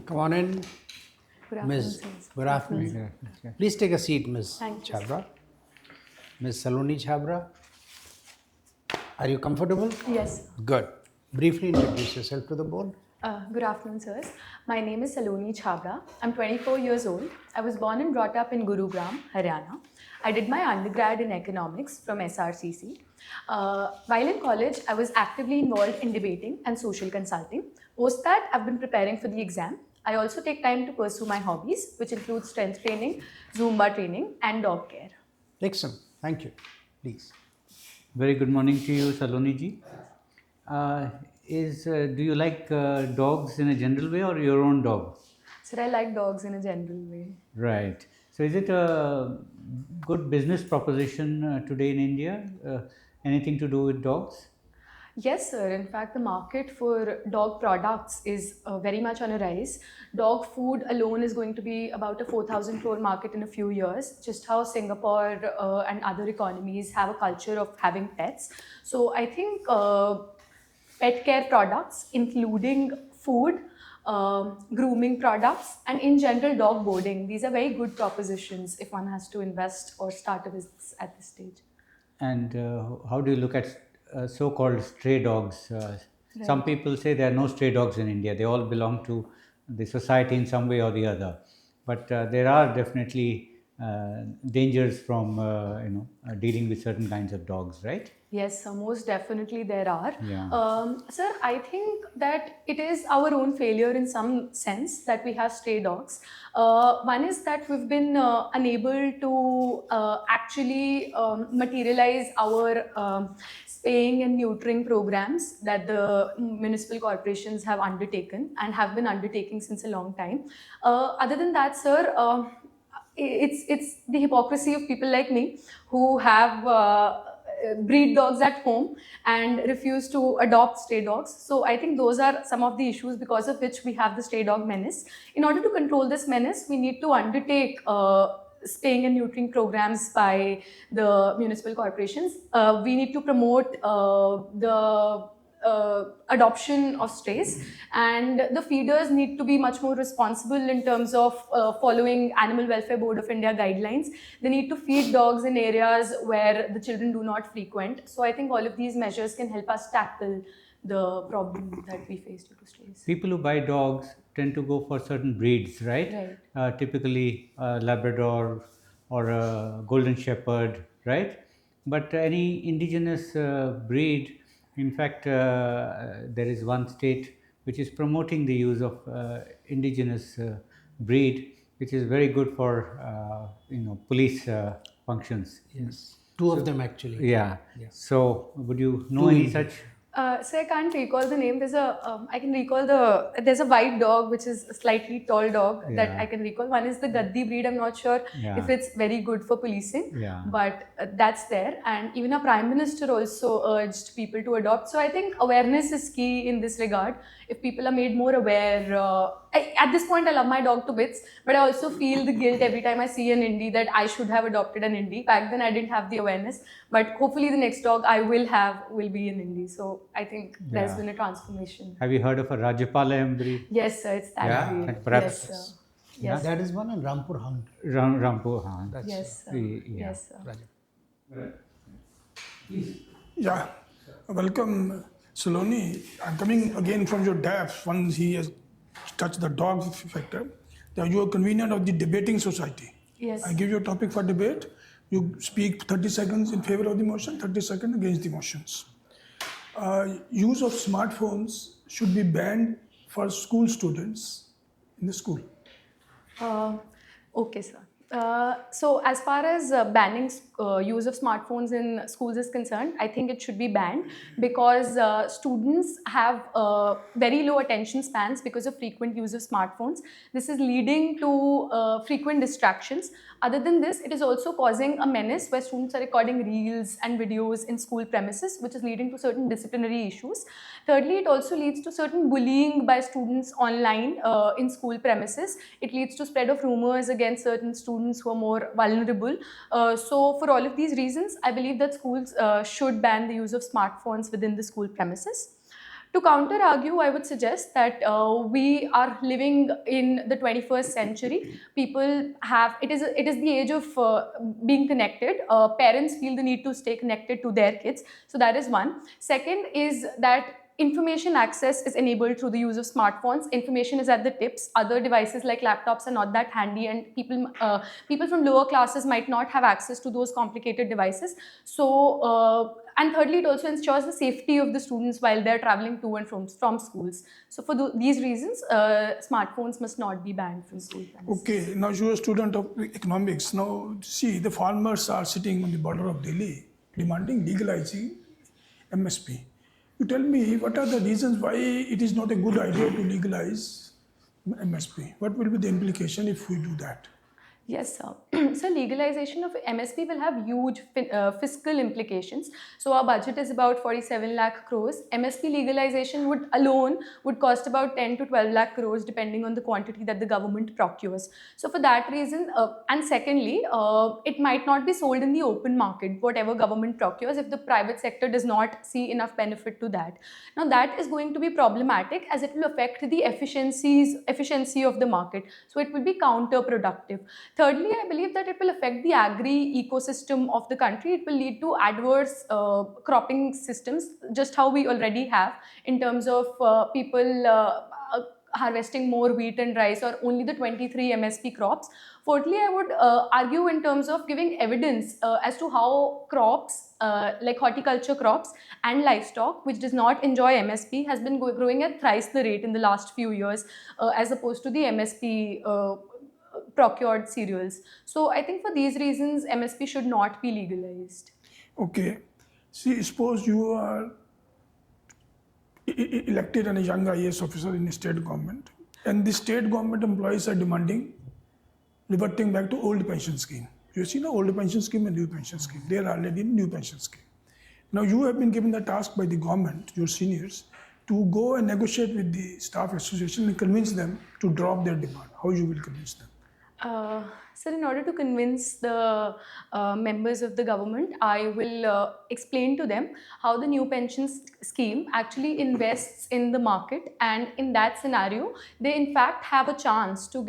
Come on in, Good Ms. afternoon, sir. Good afternoon. Please take a seat, Ms. Thank you. CHHABRA. Ms. SALONI CHHABRA. Are you comfortable? Yes. Good. Briefly introduce yourself to the board. Good afternoon, sirs. My name is SALONI CHHABRA. I'm 24 years old. I was born and brought up in Gurugram, Haryana. I did my undergrad in economics from SRCC. While in college, I was actively involved in debating and social consulting. Post that, I've been preparing for the exam. I also take time to pursue my hobbies, which include strength training, Zumba training, and dog care. Excellent. Thank you. Please. Very good morning to you, Saloni ji. Do you like dogs in a general way or your own dog? Sir, I like dogs in a general way. Right. So is it a good business proposition today in India? Anything to do with dogs? Yes, sir. In fact, the market for dog products is very much on a rise. Dog food alone is going to be about a 4,000 crore market in a few years, just how Singapore and other economies have a culture of having pets. So I think pet care products, including food, grooming products, and in general dog boarding, these are very good propositions if one has to invest or start a business at this stage. And how do you look at so-called stray dogs? Some people say there are no stray dogs in India. They all belong to the society in some way or the other. But there are definitely dangers from dealing with certain kinds of dogs, right? Yes, sir, most definitely there are. Yeah. Sir, I think that it is our own failure in some sense that we have stray dogs. One is that we've been unable to actually materialize our spaying and neutering programs that the municipal corporations have undertaken and have been undertaking since a long time. Other than that, sir, it's the hypocrisy of people like me who have breed dogs at home and refuse to adopt stray dogs. So I think those are some of the issues because of which we have the stray dog menace. In order to control this menace, we need to undertake spaying and neutering programs by the municipal corporations. We need to promote the adoption of strays, and the feeders need to be much more responsible in terms of following Animal Welfare Board of India guidelines. They need to feed dogs in areas where the children do not frequent. So I think all of these measures can help us tackle the problem that we face due to strays. People who buy dogs tend to go for certain breeds, right? Typically Labrador or a Golden Shepherd, right? But any indigenous breed, in fact, there is one state which is promoting the use of indigenous breed, which is very good for police functions. Yes. Two of them actually. Yeah. So would you know any such? So I can't recall the name. There's a white dog which is a slightly tall dog that I can recall. One is the Gaddi breed. I'm not sure if it's very good for policing, but that's there. And even our Prime Minister also urged people to adopt. So I think awareness is key in this regard. If people are made more aware, at this point I love my dog to bits, but I also feel the guilt every time I see an Indie that I should have adopted an Indie. Back then I didn't have the awareness, but hopefully the next dog I will have will be an Indie. So I think there's been a transformation. Have you heard of a Rajapala breed? Yes, sir, it's that breed. Like perhaps, yes, sir. Yes. That is one in Rampur Hound. Rampur Hound. Yes, sir. Yes, sir. Yeah, welcome, Saloni. I'm coming again from your DAF. Once he has touched the dog factor. Now you are convener of the debating society. Yes. I give you a topic for debate. You speak 30 seconds in favor of the motion, 30 seconds against the motions. Use of smartphones should be banned for school students in the school. Okay, sir. So as far as banning use of smartphones in schools is concerned, I think it should be banned because students have very low attention spans because of frequent use of smartphones. This is leading to frequent distractions. Other than this, it is also causing a menace where students are recording reels and videos in school premises, which is leading to certain disciplinary issues. Thirdly, it also leads to certain bullying by students online in school premises. It leads to spread of rumors against certain students who are more vulnerable. So for all of these reasons, I believe that schools should ban the use of smartphones within the school premises. To counter argue, I would suggest that we are living in the 21st century. People have, it is the age of being connected. Parents feel the need to stay connected to their kids. So that is one. Second is that information access is enabled through the use of smartphones. Information is at the tips. Other devices like laptops are not that handy, and people from lower classes might not have access to those complicated devices. So, and thirdly, it also ensures the safety of the students while they're traveling to and from schools. So for these reasons, smartphones must not be banned from school premises. Okay, now you're a student of economics. Now, see, the farmers are sitting on the border of Delhi demanding legalizing MSP. You tell me, what are the reasons why it is not a good idea to legalize MSP? What will be the implication if we do that? Yes, sir. So legalization of MSP will have huge fiscal implications. So our budget is about 47 lakh crores. MSP legalization would cost about 10 to 12 lakh crores depending on the quantity that the government procures. So for that reason, and secondly, it might not be sold in the open market, whatever government procures, if the private sector does not see enough benefit to that. Now that is going to be problematic as it will affect the efficiency of the market. So it will be counterproductive. Thirdly, I believe that it will affect the agri ecosystem of the country. It will lead to adverse cropping systems, just how we already have in terms of people harvesting more wheat and rice or only the 23 MSP crops. Fourthly, I would argue in terms of giving evidence as to how crops like horticulture crops and livestock, which does not enjoy MSP, has been growing at thrice the rate in the last few years as opposed to the MSP procured cereals. So I think for these reasons, MSP should not be legalized. Okay. See, suppose you are elected as a young IAS officer in the state government, and the state government employees are demanding reverting back to old pension scheme. You see, now old pension scheme and new pension scheme. They are already in new pension scheme. Now you have been given the task by the government, your seniors, to go and negotiate with the staff association and convince them to drop their demand. How you will convince them? Sir, in order to convince the members of the government, I will explain to them how the new pension scheme actually invests in the market, and in that scenario, they in fact have a chance to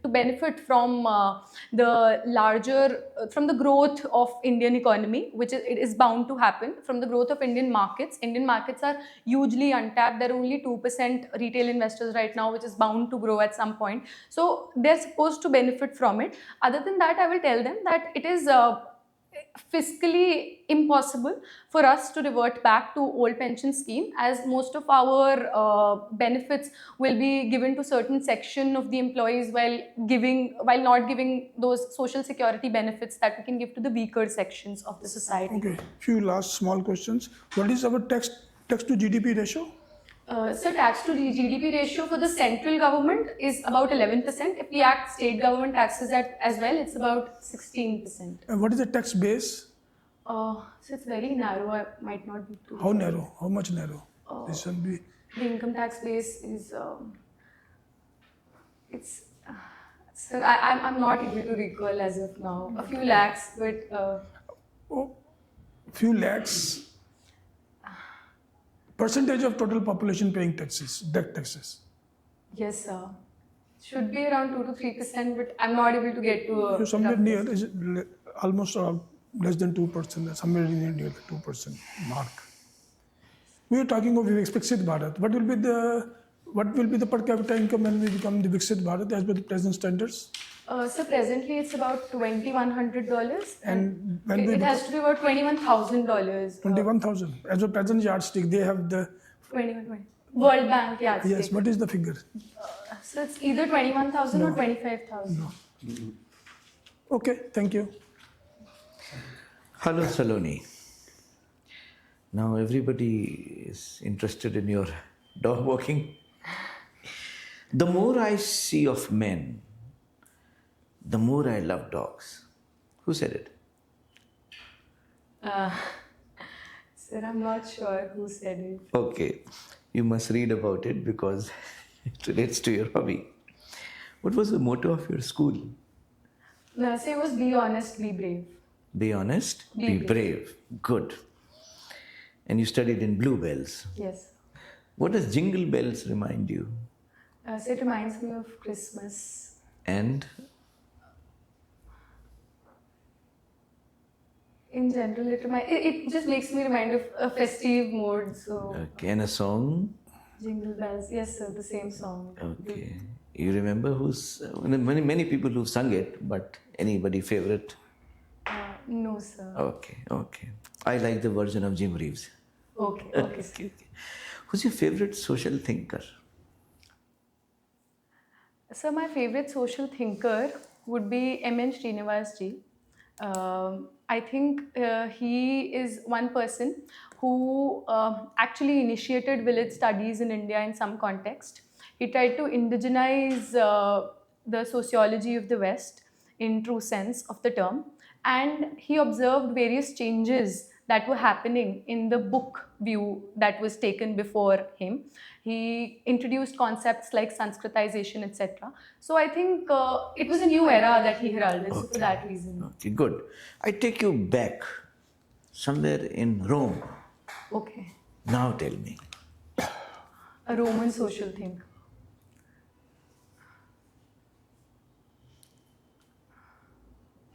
benefit from from the growth of Indian economy, which it is bound to happen from the growth of Indian markets. Indian markets are hugely untapped. There are only 2% retail investors right now, which is bound to grow at some point. So they're supposed to benefit from it. Other than that, I will tell them that it is fiscally impossible for us to revert back to old pension scheme, as most of our benefits will be given to certain section of the employees while not giving those social security benefits that we can give to the weaker sections of the society. Okay, few last small questions. What is our tax to GDP ratio? So tax to GDP ratio for the central government is about 11%. If we add state government taxes as well, it's about 16%. And what is the tax base? So it's very narrow. I might not be too. How narrow? How much narrow? This will be. The income tax base is so I'm not able to recall as of now. A few lakhs, but Few lakhs. Percentage of total population paying taxes, direct taxes. yes, should be around 2 to 3%, but I'm not able to get to. So somewhere near, is it almost less than 2%, somewhere near the 2% mark. We are talking of Viksit Bharat. What will be the per capita income when we become the Viksit Bharat as per the present standards? So presently it's about $2,100, And when it has to be about $21,000. 21,000. As a present yardstick, they have the. 20. World Bank yardstick. Yes, what is the figure? So it's either 21,000 or 25,000. Okay, thank you. Hello, Saloni. Now everybody is interested in your dog walking. The more I see of men, the more I love dogs. Who said it? Sir, I'm not sure who said it. Okay, you must read about it because it relates to your hobby. What was the motto of your school? No, so it was be honest, be brave. Be honest, Be be brave. Good. And you studied in Bluebells. Yes. What does jingle bells remind you? So it reminds me of Christmas. And In general, it just makes me remind of a festive mood. So okay, and a song? Jingle bells, yes sir, the same song. Okay. You remember who's many people who've sung it, but anybody favorite? No sir. Okay. I like the version of Jim Reeves. Okay, sir. Okay. Who's your favorite social thinker? So my favorite social thinker would be M.N. Srinivas ji. I think he is one person who actually initiated village studies in India in some context. He tried to indigenize the sociology of the West in true sense of the term, and he observed various changes that were happening in the book view that was taken before him. He introduced concepts like Sanskritization, etc. So I think it was a new era that he heralded, so for that reason. Okay, good. I take you back somewhere in Rome. Okay. Now tell me. A Roman social thinker.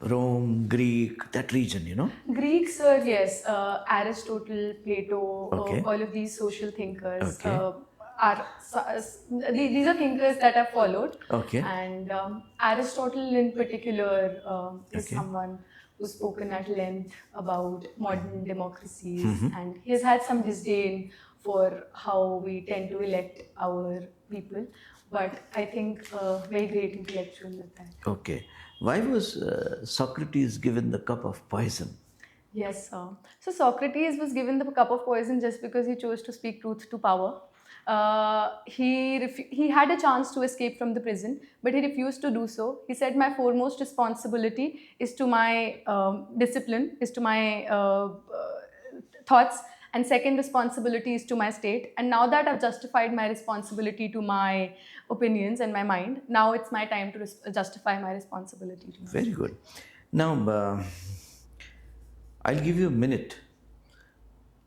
Rome, Greek, that region, you know? Greeks are, yes, Aristotle, Plato, Okay. all of these social thinkers Okay. these are thinkers that I've followed. Okay. And Aristotle in particular is Okay. someone who's spoken at length about modern democracies, Mm-hmm. and he's had some disdain for how we tend to elect our people. But I think very great intellectual with that. Okay. Why was Socrates given the cup of poison? Yes, sir. So Socrates was given the cup of poison just because he chose to speak truth to power. He had a chance to escape from the prison, but he refused to do so. He said, "My foremost responsibility is to my discipline, is to my thoughts, and second responsibility is to my state. And now that I've justified my responsibility to my opinions and my mind, now it's my time to justify my responsibility to my Very good. Now, I'll give you a minute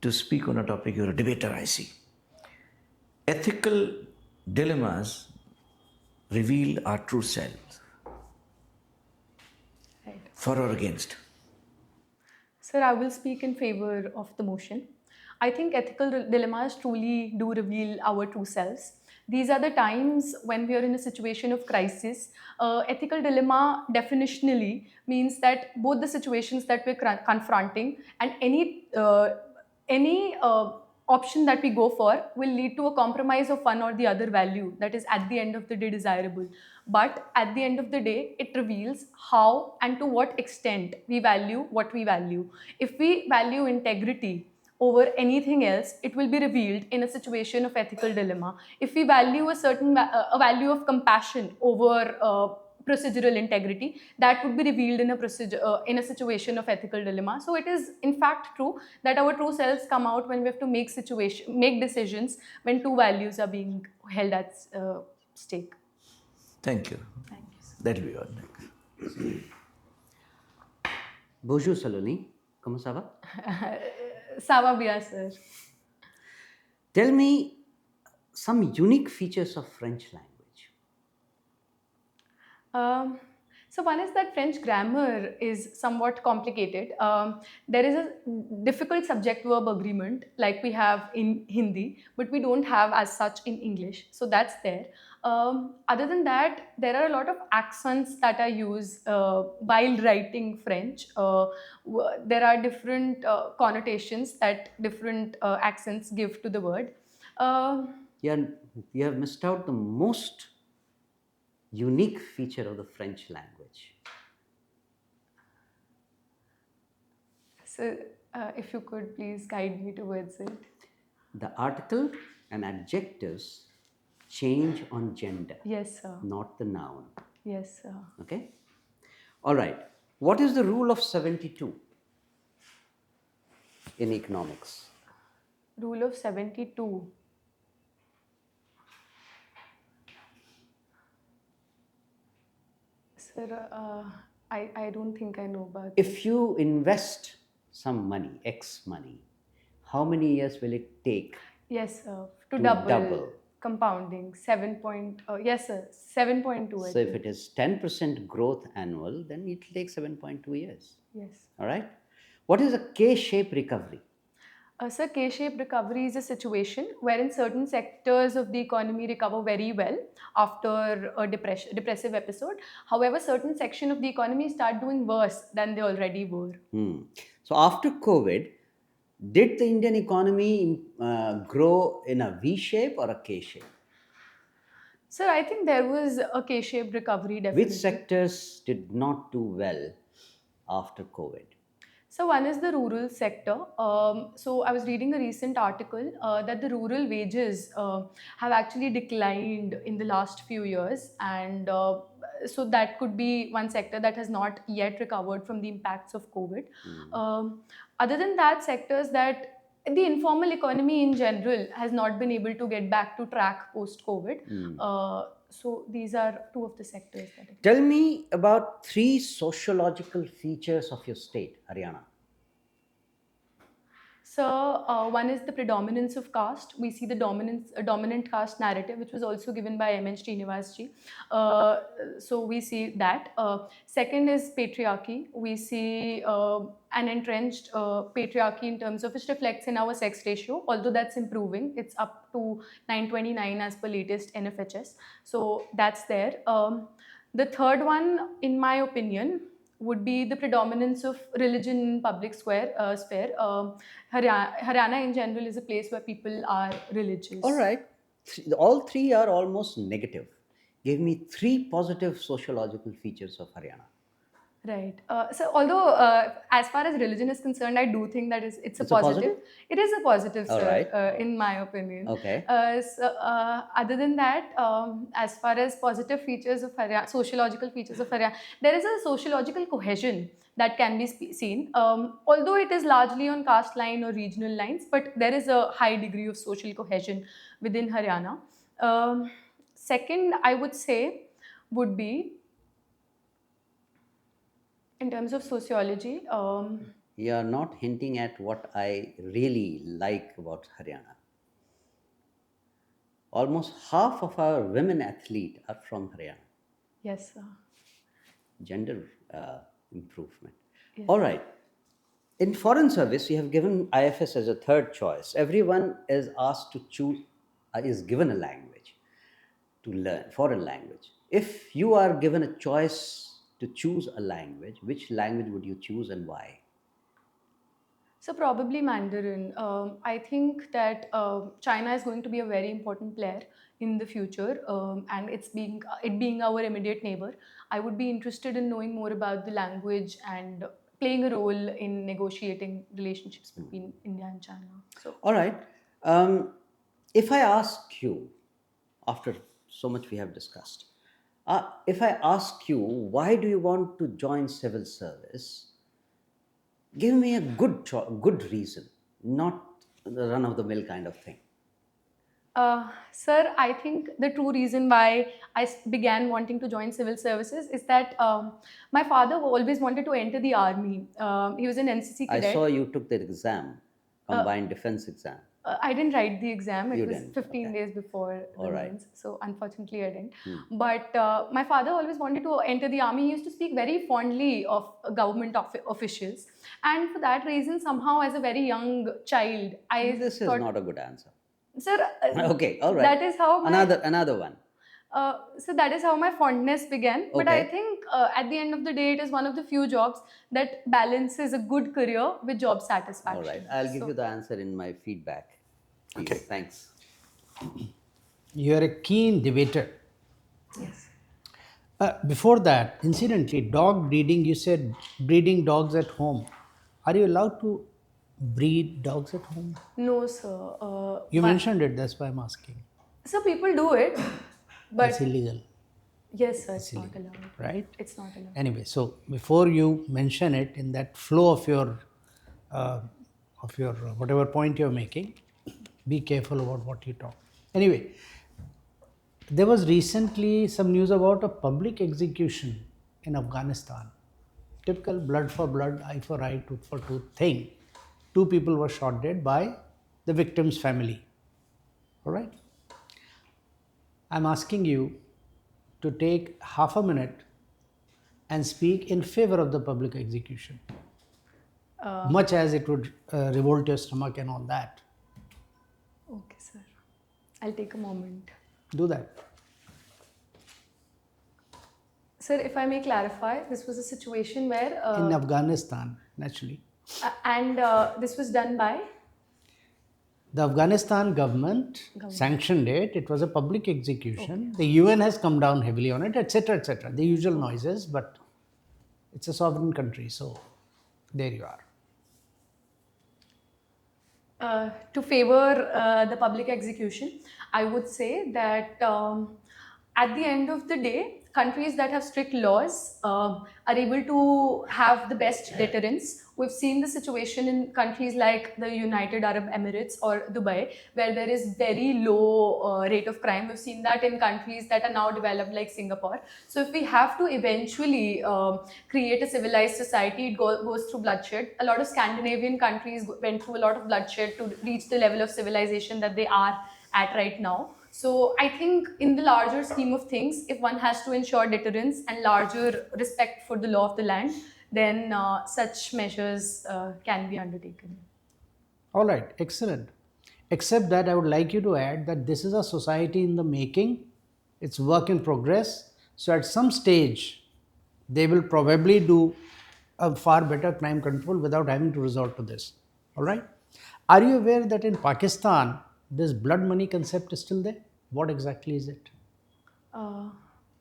to speak on a topic. You're a debater, I see. Ethical dilemmas reveal our true selves. Right. For or against? Sir, I will speak in favor of the motion. I think ethical dilemmas truly do reveal our true selves. These are the times when we are in a situation of crisis. Ethical dilemma definitionally means that both the situations that we're confronting and any option that we go for will lead to a compromise of one or the other value that is at the end of the day desirable. But at the end of the day, it reveals how and to what extent we value what we value. If we value integrity over anything else, it will be revealed in a situation of ethical dilemma. If we value a value of compassion over procedural integrity, that would be revealed in a situation of ethical dilemma. So it is in fact true that our true selves come out when we have to make decisions when two values are being held at stake. Thank you. Thank you, sir. That'll be all. Next. Bonjour Saloni, comment ça va? Sava Bia, sir. Tell me some unique features of French language. So one is that French grammar is somewhat complicated. There is a difficult subject-verb agreement like we have in Hindi, but we don't have as such in English. So that's there. Other than that, there are a lot of accents that are used while writing French. There are different connotations that different accents give to the word. You have missed out the most unique feature of the French language. So if you could please guide me towards it. The article and adjectives change on gender, Yes, sir. not the noun. Yes, sir. Okay? All right. What is the rule of 72 in economics? Rule of 72. Sir, I don't think I know about it. If you invest some money, X money, how many years will it take Yes, sir. To To double, double. compounding 7 yes, sir, 7.2. I So if think. it is 10% growth annual, then it will take 7.2 years. Yes. All right. What is a K-shaped recovery? Sir, K-shaped recovery is a situation wherein certain sectors of the economy recover very well after a depressive episode. However, certain section of the economy start doing worse than they already were. So after COVID, did the Indian economy grow in a V shape or a K shape? Sir, I think there was a K-shaped recovery definitely. Which sectors did not do well after COVID? So one is the rural sector. So I was reading a recent article that the rural wages have actually declined in the last few years, and so that could be one sector that has not yet recovered from the impacts of COVID. Other than that, sectors that the informal economy in general has not been able to get back to track post-COVID. So these are two of the sectors that. Tell me about 3 sociological features of your state, Haryana. So one is the predominance of caste. We see the dominant caste narrative, which was also given by M.N. Srinivasji. So we see that. Second is patriarchy. We see an entrenched patriarchy in terms of which reflects in our sex ratio, although that's improving. It's up to 929 as per latest NFHS. So that's there. The third one, in my opinion, would be the predominance of religion in public sphere. Haryana in general is a place where people are religious. All right. All 3 are almost negative. Give me 3 positive sociological features of Haryana. Right. So although as far as religion is concerned, I do think that it's a positive. It is a positive, sir, right. in my opinion. Okay. Other than that, as far as positive features of Haryana, sociological features of Haryana, there is a sociological cohesion that can be seen. Although it is largely on caste line or regional lines, but there is a high degree of social cohesion within Haryana. Second, I would say, would be in terms of sociology. You are not hinting at what I really like about Haryana. Almost half of our women athletes are from Haryana. Yes, sir. Gender improvement. Yes. All right. In foreign service, we have given IFS as a third choice. Everyone is asked to choose, is given a language to learn, foreign language. If you are given a choice to choose a language, which language would you choose and why? So probably Mandarin. I think that China is going to be a very important player in the future, and it being our immediate neighbor, I would be interested in knowing more about the language and playing a role in negotiating relationships between India and China. So. All right. If I ask you, after so much we have discussed, if I ask you, why do you want to join civil service? Give me a good reason, not the run-of-the-mill kind of thing. Sir, I think the true reason why I began wanting to join civil services is that my father always wanted to enter the army. He was an NCC cadet. I saw you took the exam, combined defense exam. I didn't write the exam. It was didn't. 15 days before the right. means. So unfortunately I didn't. But my father always wanted to enter the army. He used to speak very fondly of government officials. And for that reason, somehow as a very young child, This is not a good answer. Sir, okay, all right. That is how another one. So that is how my fondness began. Okay. But I think at the end of the day, it is one of the few jobs that balances a good career with job satisfaction. All right. I'll give you the answer in my feedback. Please. Okay. Thanks. You are a keen debater. Yes. Before that, incidentally, dog breeding, you said breeding dogs at home. Are you allowed to breed dogs at home? No, sir. You mentioned it, that's why I'm asking. So people do it, but it's illegal. Yes, sir, it's not allowed. Right? It's not allowed. Anyway, so before you mention it in that flow of your whatever point you're making, be careful about what you talk. Anyway, there was recently some news about a public execution in Afghanistan. Typical blood for blood, eye for eye, tooth for tooth thing. 2 people were shot dead by the victim's family. All right. I'm asking you to take half a minute and speak in favor of the public execution, much as it would revolt your stomach and all that. Okay, sir. I'll take a moment. Do that. Sir, if I may clarify, this was a situation where... In Afghanistan, naturally. this was done by... The Afghanistan government sanctioned it. It was a public execution. The UN has come down heavily on it, etc., etc. The usual noises, but it's a sovereign country, so there you are. To favor the public execution, I would say that at the end of the day, countries that have strict laws are able to have the best deterrence. We've seen the situation in countries like the United Arab Emirates or Dubai, where there is very low rate of crime. We've seen that in countries that are now developed like Singapore. So if we have to eventually create a civilized society, it goes through bloodshed. A lot of Scandinavian countries went through a lot of bloodshed to reach the level of civilization that they are at right now. So I think in the larger scheme of things, if one has to ensure deterrence and larger respect for the law of the land, then such measures can be undertaken. All right, excellent. Except that I would like you to add that this is a society in the making. It's work in progress. So at some stage, they will probably do a far better crime control without having to resort to this. All right. Are you aware that in Pakistan, this blood money concept is still there? What exactly is it?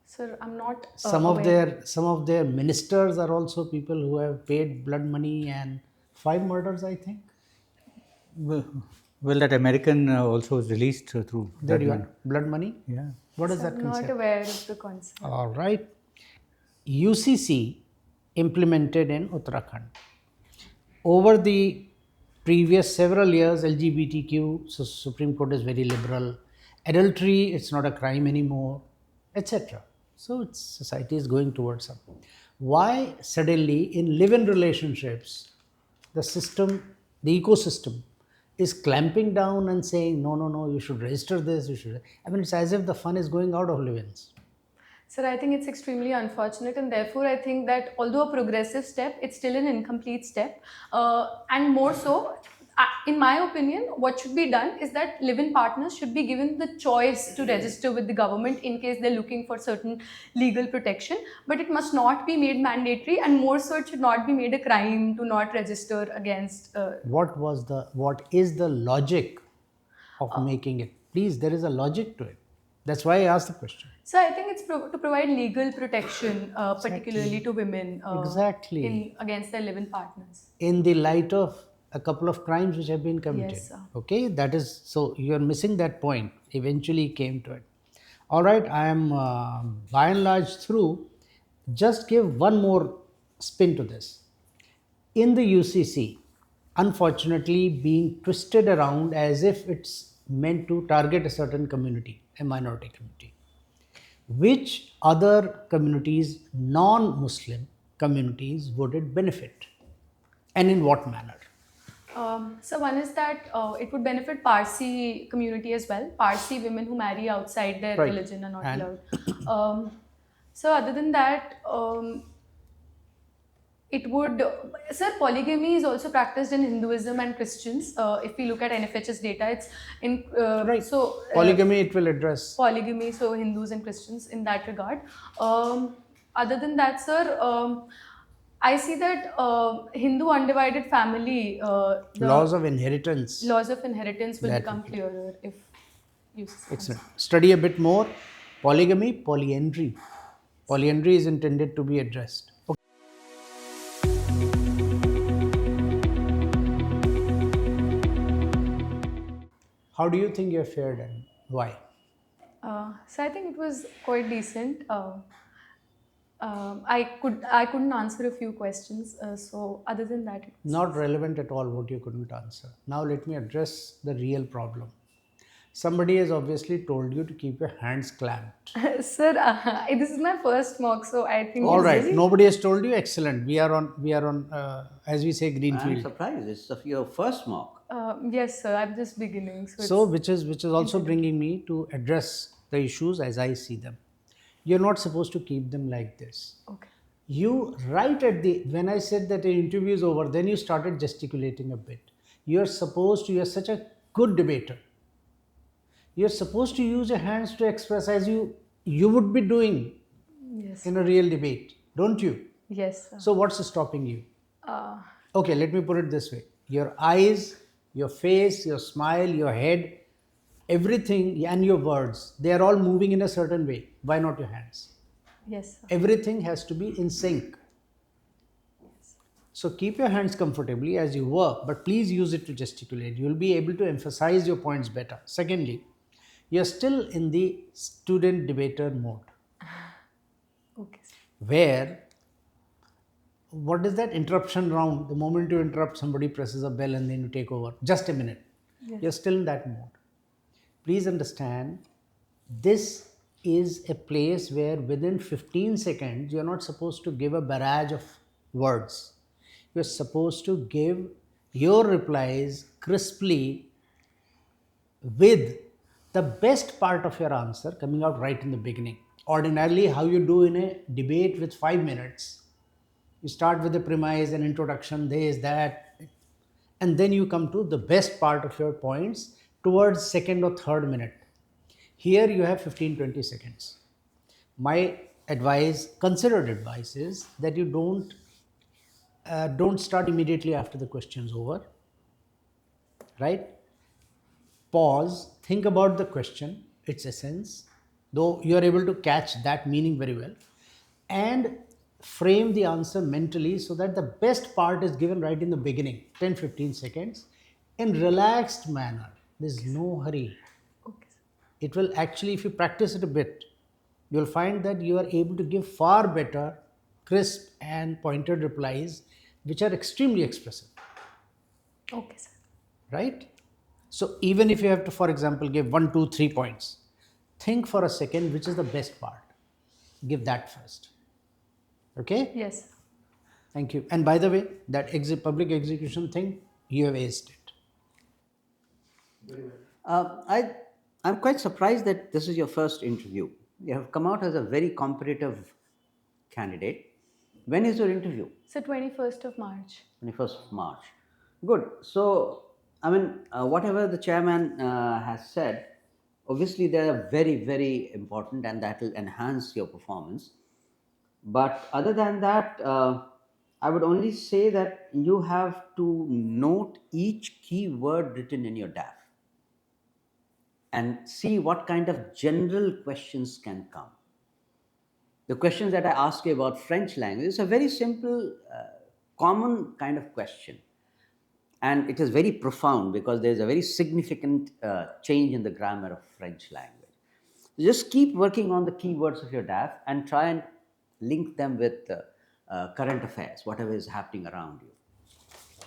Sir, I'm not some aware. of their ministers are also people who have paid blood money, and 5 murders, I think. Well, that American also was released through There blood you money. are, blood money. Yeah. What is Sir, that I'm concept? not aware of the concept. All right. UCC implemented in Uttarakhand. Over the previous several years, LGBTQ, so Supreme Court is very liberal. Adultery, it's not a crime anymore, etc. So society is going towards something. Why suddenly in live-in relationships, the system, the ecosystem is clamping down and saying, no, you should register this, you should. I mean, it's as if the fun is going out of live-ins. Sir, I think it's extremely unfortunate, and therefore I think that although a progressive step, it's still an incomplete step. And more so, in my opinion, what should be done is that live-in partners should be given the choice to register with the government in case they're looking for certain legal protection, but it must not be made mandatory, and more so it should not be made a crime to not register against. What is the logic of making it? Please, there is a logic to it. That's why I asked the question. So I think it's to provide legal protection, particularly to women, against their live-in partners. In the light of a couple of crimes which have been committed. Yes, sir. Okay, that is, so you are missing that point. Eventually came to it. All right, I am by and large through. Just give one more spin to this. In the UCC, unfortunately being twisted around as if it's meant to target a certain community, a minority community. Which other communities, non-Muslim communities, would it benefit? And in what manner? So one is that it would benefit Parsi community as well. Parsi women who marry outside their religion are not allowed. So other than that, it would... Sir, polygamy is also practiced in Hinduism and Christians. If we look at NFHS data, it's in... So, polygamy it will address. Polygamy, so Hindus and Christians in that regard. Other than that, sir... I see that Hindu undivided family... laws of inheritance. Laws of inheritance will become clearer if you... Excellent. Study a bit more. Polygamy, polyandry. Polyandry is intended to be addressed. Okay. How do you think you have fared and why? So I think it was quite decent. I couldn't answer a few questions. So other than that, not relevant at all what you couldn't answer. Now let me address the real problem. Somebody has obviously told you to keep your hands clamped. Sir, this is my first mock, so I think All it's right, really- nobody has told you. Excellent. We are on as we say, green I'm field. surprised. It's of your first mock. Yes, sir. I'm just beginning. So, which is also bringing me to address the issues as I see them. You're not supposed to keep them like this. Okay. You right at the when I said that the interview is over, then you started gesticulating a bit. You're such a good debater. You're supposed to use your hands to express as you would be doing Yes. in a real debate, don't you? Yes, sir. So what's stopping you? Uh, Okay, let me put it this way. Your eyes, your face, your smile, your head, everything and your words, they are all moving in a certain way. Why not your hands? yes, sir. Everything has to be in sync. So keep your hands comfortably as you work, but please use it to gesticulate. You will be able to emphasize your points better. Secondly, you're still in the student debater mode, Okay, sir. where what is that interruption round? The moment you interrupt, somebody presses a bell and then you take over. Just a minute. Yes. You're still in that mode. Please understand, this is a place where within 15 seconds, you're not supposed to give a barrage of words. You're supposed to give your replies crisply with the best part of your answer coming out right in the beginning. Ordinarily, how you do in a debate with 5 minutes, you start with the premise, an introduction, this, that, and then you come to the best part of your points towards second or third minute. Here you have 15-20 seconds. My advice, considered advice, is that you don't start immediately after the question's over, right? Pause, think about the question, its essence, though you are able to catch that meaning very well, and frame the answer mentally so that the best part is given right in the beginning, 10-15 seconds, in relaxed manner. There's no hurry. Okay, sir. It will actually, if you practice it a bit, you'll find that you are able to give far better, crisp and pointed replies, which are extremely expressive, Okay, sir. right? So even if you have to, for example, give 1, 2, 3 points, think for a second which is the best part. Give that first. Okay? Yes, sir. Thank you. And by the way, that public execution thing, you have aced it. I'm quite surprised that this is your first interview. You have come out as a very competitive candidate. When is your interview? So 21st of March. 21st of March. Good. So, I mean, whatever the chairman has said, obviously they are very, very important and that will enhance your performance. But other than that, I would only say that you have to note each key word written in your DAF and see what kind of general questions can come. The questions that I asked you about French language is a very simple, common kind of question. And it is very profound because there is a very significant change in the grammar of French language. Just keep working on the keywords of your DAF and try and link them with current affairs, whatever is happening around you.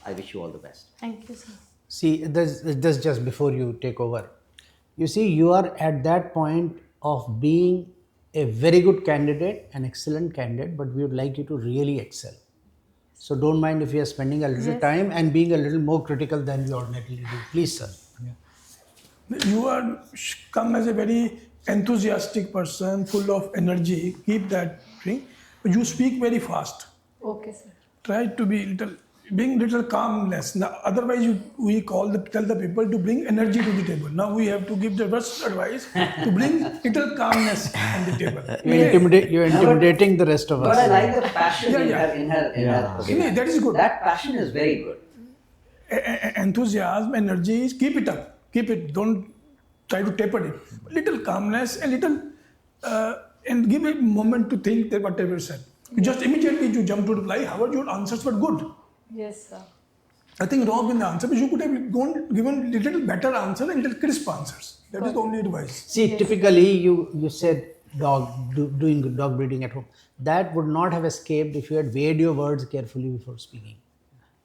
I wish you all the best. Thank you, sir. See, this just before you take over. You see, you are at that point of being a very good candidate, an excellent candidate, but we would like you to really excel. So don't mind if we are spending a little time and being a little more critical than we ordinarily do. Please, sir. You are come as a very enthusiastic person, full of energy. Keep that thing. But you speak very fast. Okay, sir. Try to be bring little calmness. Now, otherwise, we tell the people to bring energy to the table. Now we have to give the worst advice to bring little calmness on the table. You're intimidating the rest of us. But I like the passion in her. Yeah, that is good. That passion is very good. Enthusiasm, energy, keep it up. Keep it. Don't try to taper it. Little calmness and little, and give a moment to think that whatever said. You just immediately you jump to reply. However, your answers were good. Yes, sir. Nothing wrong in the answer, but you could have given little better answer and little crisp answers. That is the only advice. See, typically you said doing dog breeding at home. That would not have escaped if you had weighed your words carefully before speaking.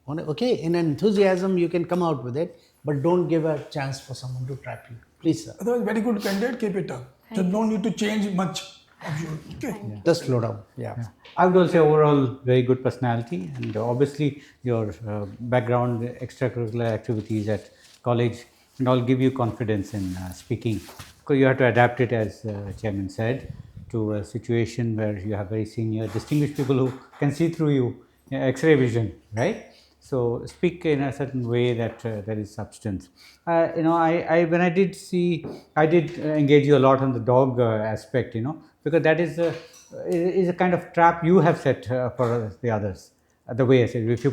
Okay, in enthusiasm you can come out with it, but don't give a chance for someone to trap you. Please, sir. Otherwise, very good candidate, keep it up. There's no need to change much of your. Okay. Just slow down. Yeah. I would also say overall very good personality, and obviously your background, extracurricular activities at college and all give you confidence in speaking, because you have to adapt it, as chairman said, to a situation where you have very senior distinguished people who can see through you, x-ray vision, right? So speak in a certain way that there is substance. I when I did engage you a lot on the dog aspect, because that is a kind of trap you have set for the others. The way I said, if you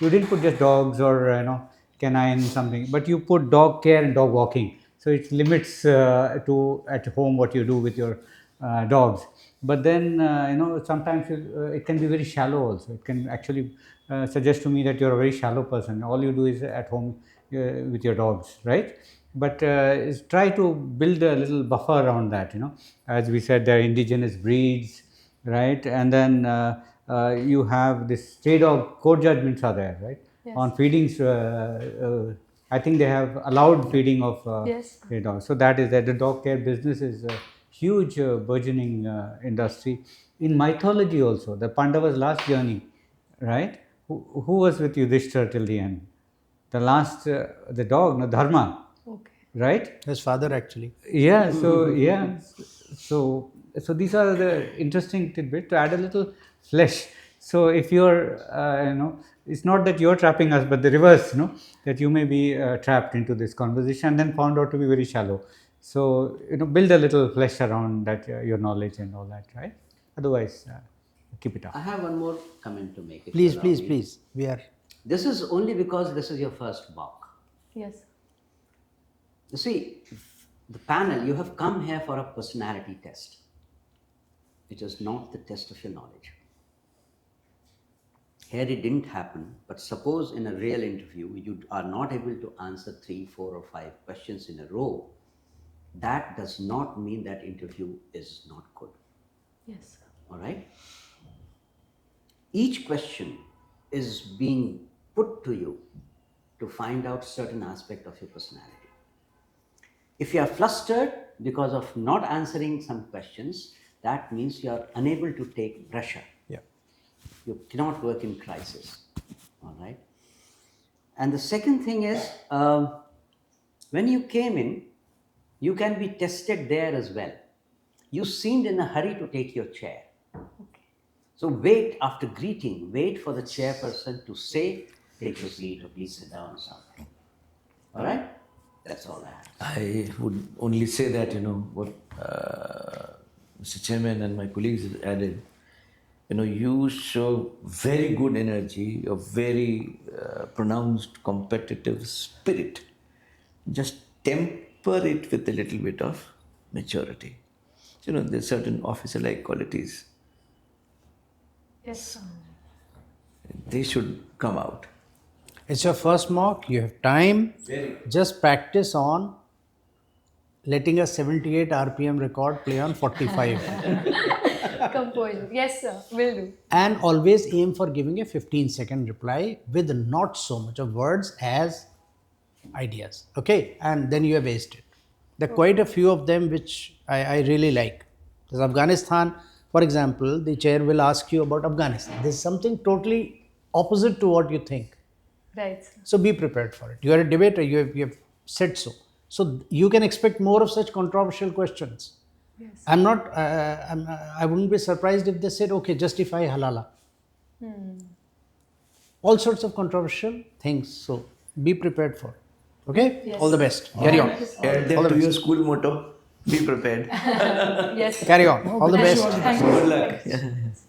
didn't put just dogs or canine something, but you put dog care and dog walking. So it limits to at home what you do with your dogs. But then sometimes it can be very shallow also. It can actually suggest to me that you're a very shallow person. All you do is at home with your dogs, right? But try to build a little buffer around that. As we said, there are indigenous breeds, right? And then you have this stray dog court judgments are there, right? Yes. On feedings, I think they have allowed feeding of Yes. stray dogs. So that is that. The dog care business is a huge burgeoning industry. In mythology also, the Pandavas' last journey, right? Who was with Yudhishthira till the end? The last, the dog, no, Dharma, Okay. right? His father actually. Yeah. So yeah. So these are the interesting tidbit to add a little flesh. So if you're, it's not that you're trapping us, but the reverse, that you may be trapped into this conversation and then found out to be very shallow. So build a little flesh around that, your knowledge and all that, right? Otherwise, keep it up. I have one more comment to make. if Please, you allow please, me. please. We are. This is only because this is your first mock. Yes. You see, the panel, you have come here for a personality test. It is not the test of your knowledge. Here it didn't happen, but suppose in a real interview you are not able to answer 3, 4 or 5 questions in a row, that does not mean that interview is not good. Yes. All right? Each question is being put to you to find out certain aspect of your personality. If you are flustered because of not answering some questions, that means you are unable to take pressure. Yeah. You cannot work in crisis. All right? And the second thing is, when you came in, you can be tested there as well. You seemed in a hurry to take your chair. Okay. So wait, after greeting, wait for the chairperson to say, take your seat or please sit down or something. All right? That's all I have. I would only say that, what Mr. Chairman and my colleagues have added, you show very good energy, a very pronounced competitive spirit. Just temper it with a little bit of maturity. There's certain officer-like qualities. Yes, sir. They should come out. It's your first mock. You have time. Just practice on letting a 78 RPM record play on 45. Composure. Yes, sir. Will do. And always aim for giving a 15-second reply with not so much of words as ideas. Okay? And then you have aced it. There are quite a few of them which I really like. There's Afghanistan, for example, the chair will ask you about Afghanistan. There's something totally opposite to what you think. Right, sir. So be prepared for it. You are a debater, you have said so. So you can expect more of such controversial questions. Yes. I wouldn't be surprised if they said, okay, justify halala. All sorts of controversial things. So be prepared for it. Okay? Yes. All the best. Carry on. Add them to your school motto, be prepared. Yes. Carry on. All the best. Thank you. Good luck.